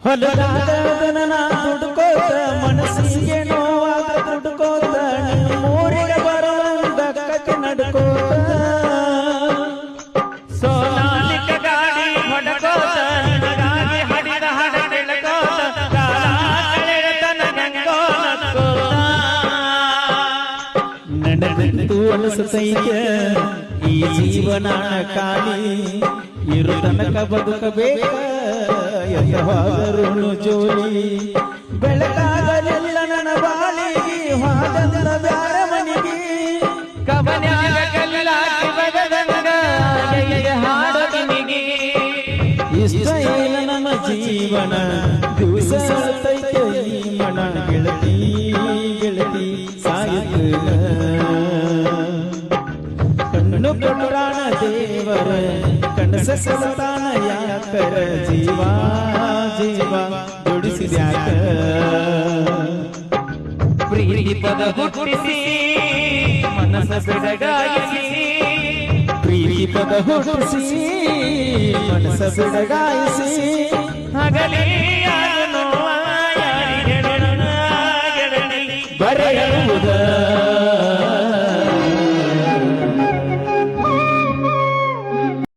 ಹೊಲದಾದ ನಾ ದುಡ್ಕೋತ ಮನಸ್ಸಿಗೆ ನೋವಾದ ದುಡ್ಕೋತ ಮೂರಿಗೆ ಬರುವಂದಕ್ಕೆ ನಡ್ಕೋತ ಸೋನಾಲಿಕ ಗಾಡಿ ಹೊಡಕೋತ ನಿನಗಾಗಿ ಹಡಿದ ಹಡ ಬೆಳಕೋತ ಕಾಲ ಕಳೆದನ ಗಂಗೋ ನಕ್ಕೋತ ನಡೆದು ಅನಿಸುತ್ತೈತೆ ಈ ಜೀವನ ಕಾಲಿ ಇರು ತನಕ ಬದುಕಬೇಕ ಯಾವಾದರೂ ಜೋಲಿ ಬೆಳಕಾಗಲಿಲ್ಲ ನನ್ನ ಬಾಳಿಗೆ ಹಾದಂದ್ರ ಬ್ಯಾರ ಮನಿಗೆ ಕವನ್ಯಾಗ ಕಲ್ಲಾಕಿ ಬಗದಂಗ ಹಾಡೋದಿನಿಗೆ ಇಷ್ಟ ಇಲ್ಲ ನಮ್ಮ ಜೀವನ ದಿವಸ ಅಳ್ತೈತೆ ಈ ಮನ ಗೆಳತಿ ಗೆಳತಿ ಸಾಯುತ್ತ ಕಣ್ಣು ಕೊಟ್ಟಾಣ ದೇವರ ಕನಸ ಸಲತಾನ ಯಾಕರ ಜೀವ ಜೀವ ದುಡಿಸಿದ್ಯಾಕ ಪ್ರೀತಿ ಪದ ಹುಟ್ಟಿಸಿ ಮನಸ್ಸ ಬಿಡಗಾಯಿಸಿ ಪ್ರೀತಿ ಪದ ಹುಟ್ಟಿಸಿ ಮನಸ್ಸ ಬಿಡಗಾಯಿಸಿ ಹಗಲಿ ನೋವ ಯಾರಿಗೆ ಗೆಳತಿ ಬರೆಯುವುದ